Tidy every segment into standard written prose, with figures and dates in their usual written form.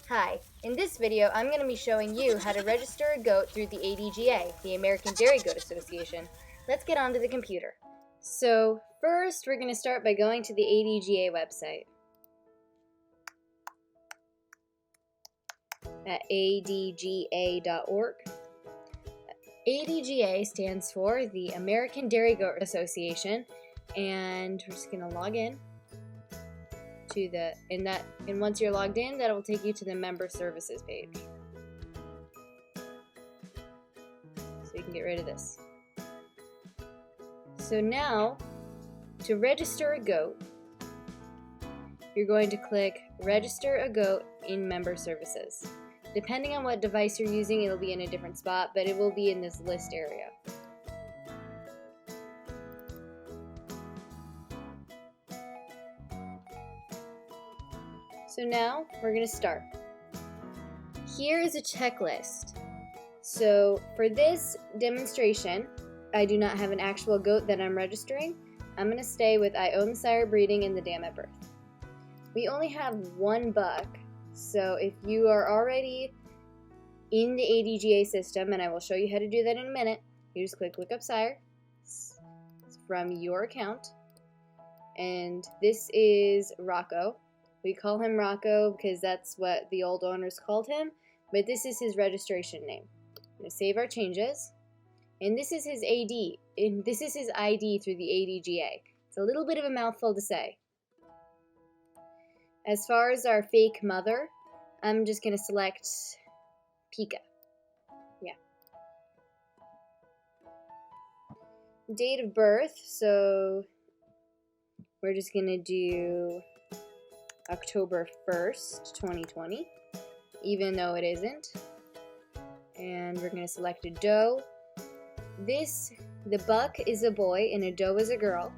Hi, in this video I'm going to be showing you how to register a goat through the ADGA, the American Dairy Goat Association. Let's get onto the computer. So first we're going to start by going to the ADGA website at adga.org. ADGA stands for the American Dairy Goat Association, and we're just going to log in to and once you're logged in, that will take you to the member services page. So you can get rid of this. So now, to register a goat, you're going to click Register a Goat in Member Services. Depending on what device you're using, it'll be in a different spot, but it will be in this list area. So now we're going to start. Here is a checklist. So for this demonstration, I do not have an actual goat that I'm registering. I'm going to stay with I own the sire breeding and the dam at birth. We only have one buck, so if you are already in the ADGA system, and I will show you how to do that in a minute, you just click look up sire. It's from your account. And this is Rocco. We call him Rocco because that's what the old owners called him, but this is his registration name. I'm going to save our changes, and this is his ID, and this is his ID through the ADGA. It's a little bit of a mouthful to say. As far as our fake mother, I'm just going to select Pika. Yeah. Date of birth, so we're just going to do October 1st, 2020, even though it isn't. And we're going to select a doe. The buck is a boy and a doe is a girl.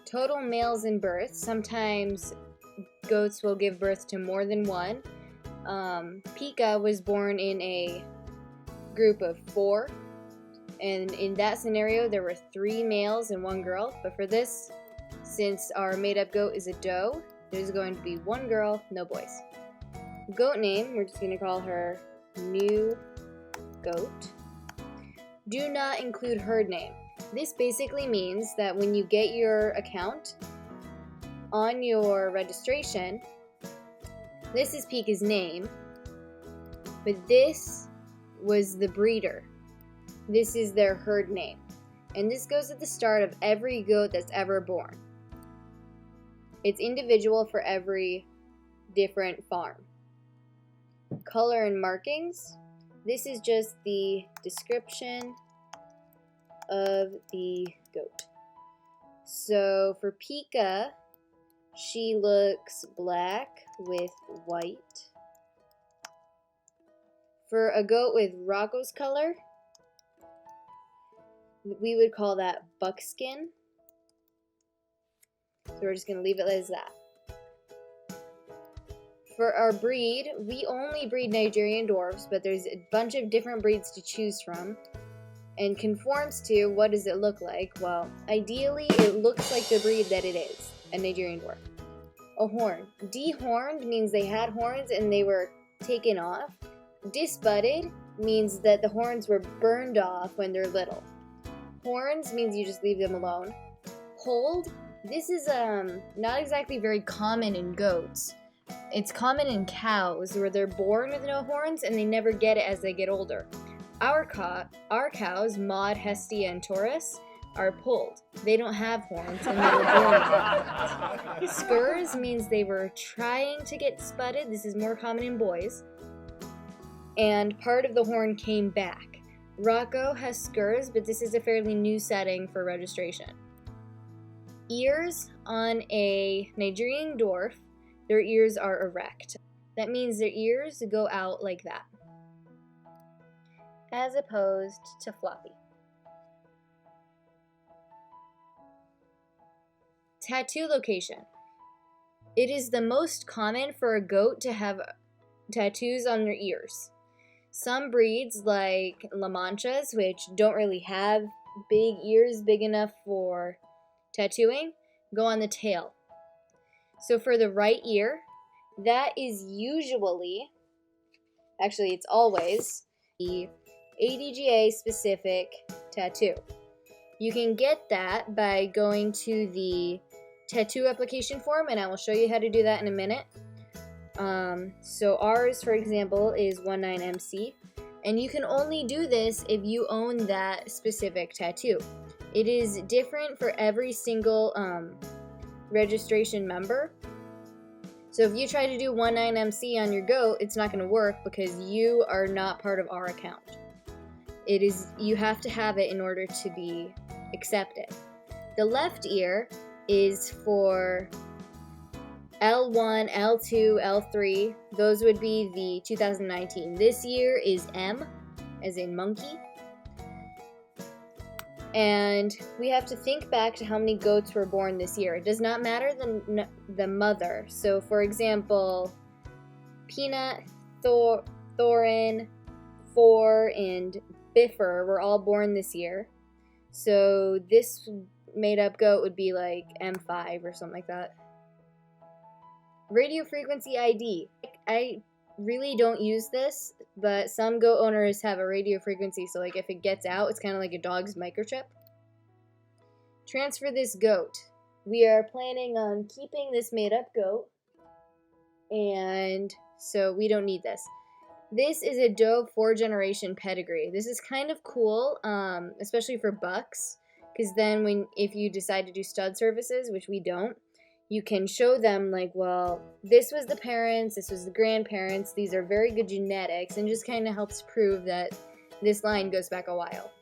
Total males in birth. Sometimes goats will give birth to more than one. Pika was born in a group of 4. And in that scenario, there were 3 males and 1 girl. But for this, since our made-up goat is a doe, there's going to be 1 girl, no boys. Goat name, we're just going to call her New Goat. Do not include herd name. This basically means that when you get your account on your registration, this is Pika's name, but this was the breeder. This is their herd name. And this goes at the start of every goat that's ever born. It's individual for every different farm. Color and markings. This is just the description of the goat. So for Pika, she looks black with white. For a goat with Rocco's color, we would call that buckskin. So we're just going to leave it as that. For our breed, we only breed Nigerian dwarfs, but there's a bunch of different breeds to choose from. And conforms to, what does it look like? Well, ideally it looks like the breed that it is, a Nigerian dwarf. A horn. Dehorned means they had horns and they were taken off. Disbudded means that the horns were burned off when they're little. Horns means you just leave them alone. Polled. This is not exactly very common in goats. It's common in cows where they're born with no horns and they never get it as they get older. Our cows, Maud, Hestia, and Taurus, are polled. They don't have horns and they were born with it. Spurs means they were trying to get spudded. This is more common in boys. And part of the horn came back. Rocco has skurs, but this is a fairly new setting for registration. Ears on a Nigerian dwarf, their ears are erect. That means their ears go out like that, as opposed to floppy. Tattoo location. It is the most common for a goat to have tattoos on their ears. Some breeds, like La Manchas, which don't really have big ears big enough for tattooing, go on the tail. So for the right ear, that is usually, actually it's always, the ADGA specific tattoo. You can get that by going to the tattoo application form, and I will show you how to do that in a minute. So ours, for example, is 19MC, and you can only do this if you own that specific tattoo. It is different for every single registration member. So if you try to do 19MC on your goat, it's not going to work because you are not part of our account. You have to have it in order to be accepted. The left ear is for L1, L2, L3. Those would be the 2019. This year is M, as in monkey. And we have to think back to how many goats were born this year. It does not matter the mother. So, for example, Peanut, Thorin, Four, and Biffer were all born this year. So this made-up goat would be like M5 or something like that. Radio frequency ID. I really don't use this, but some goat owners have a radio frequency, so like if it gets out, it's kind of like a dog's microchip. Transfer this goat. We are planning on keeping this made-up goat, and so we don't need this. This is a doe 4th-generation pedigree. This is kind of cool, especially for bucks, because then if you decide to do stud services, which we don't, you can show them like, well, this was the parents, this was the grandparents, these are very good genetics, and just kind of helps prove that this line goes back a while.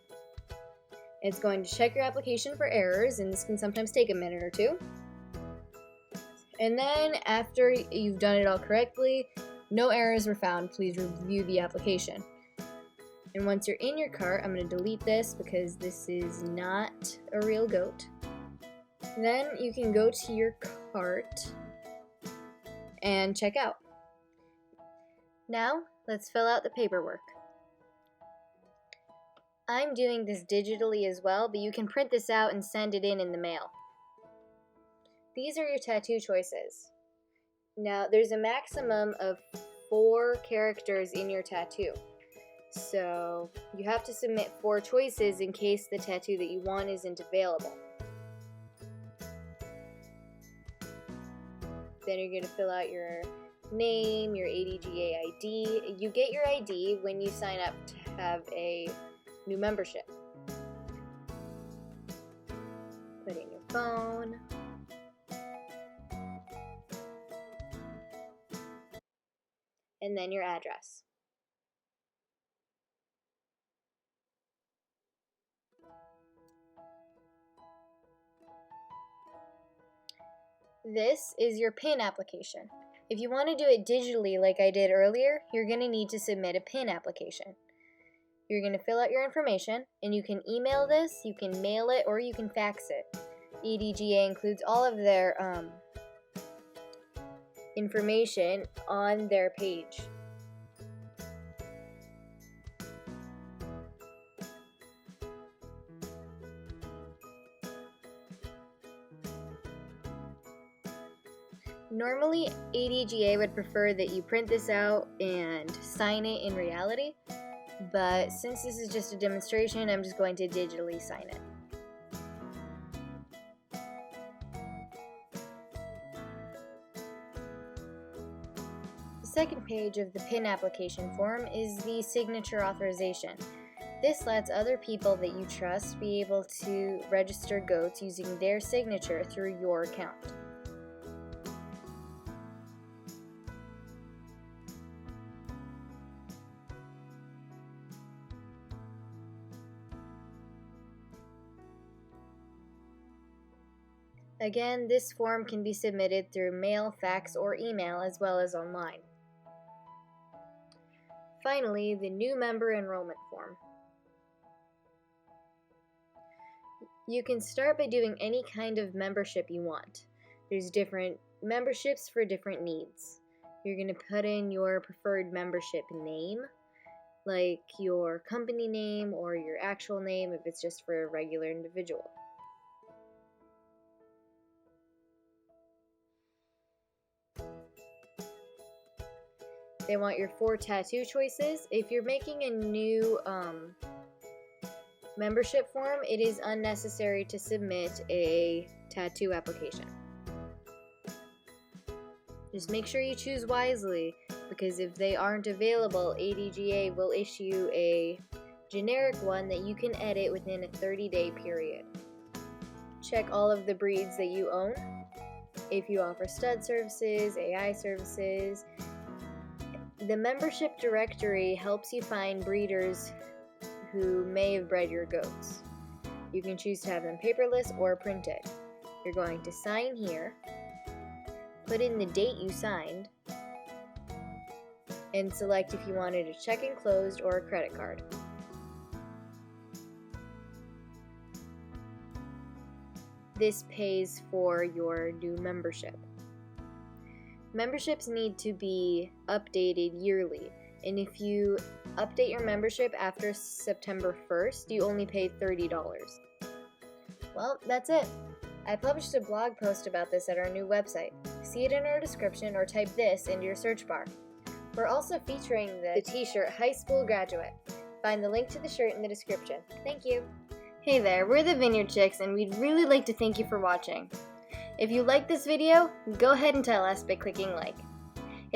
It's going to check your application for errors, and this can sometimes take a minute or two. And then after you've done it all correctly, no errors were found, please review the application. And once you're in your cart, I'm going to delete this because this is not a real goat. Then you can go to your cart and check out. Now, let's fill out the paperwork. I'm doing this digitally as well, but you can print this out and send it in the mail. These are your tattoo choices. Now, there's a maximum of 4 characters in your tattoo. So, you have to submit 4 choices in case the tattoo that you want isn't available. Then you're going to fill out your name, your ADGA ID. You get your ID when you sign up to have a new membership. Put in your phone. And then your address. This is your PIN application. If you want to do it digitally like I did earlier, you're going to need to submit a PIN application. You're going to fill out your information, and you can email this, you can mail it, or you can fax it. ADGA includes all of their information on their page. Normally, ADGA would prefer that you print this out and sign it in reality, but since this is just a demonstration, I'm just going to digitally sign it. The second page of the PIN application form is the signature authorization. This lets other people that you trust be able to register goats using their signature through your account. Again, this form can be submitted through mail, fax, or email, as well as online. Finally, the new member enrollment form. You can start by doing any kind of membership you want. There's different memberships for different needs. You're going to put in your preferred membership name, like your company name or your actual name if it's just for a regular individual. They want your 4 tattoo choices. If you're making a new membership form, it is unnecessary to submit a tattoo application. Just make sure you choose wisely, because if they aren't available, ADGA will issue a generic one that you can edit within a 30-day period. Check all of the breeds that you own. If you offer stud services, AI services, the membership directory helps you find breeders who may have bred your goats. You can choose to have them paperless or printed. You're going to sign here, put in the date you signed, and select if you wanted a check enclosed or a credit card. This pays for your new membership. Memberships need to be updated yearly, and if you update your membership after September 1st, you only pay $30. Well, that's it. I published a blog post about this at our new website. See it in our description or type this into your search bar. We're also featuring the t-shirt High School Graduate. Find the link to the shirt in the description. Thank you. Hey there, we're the Vineyard Chicks, and we'd really like to thank you for watching. If you liked this video, go ahead and tell us by clicking like.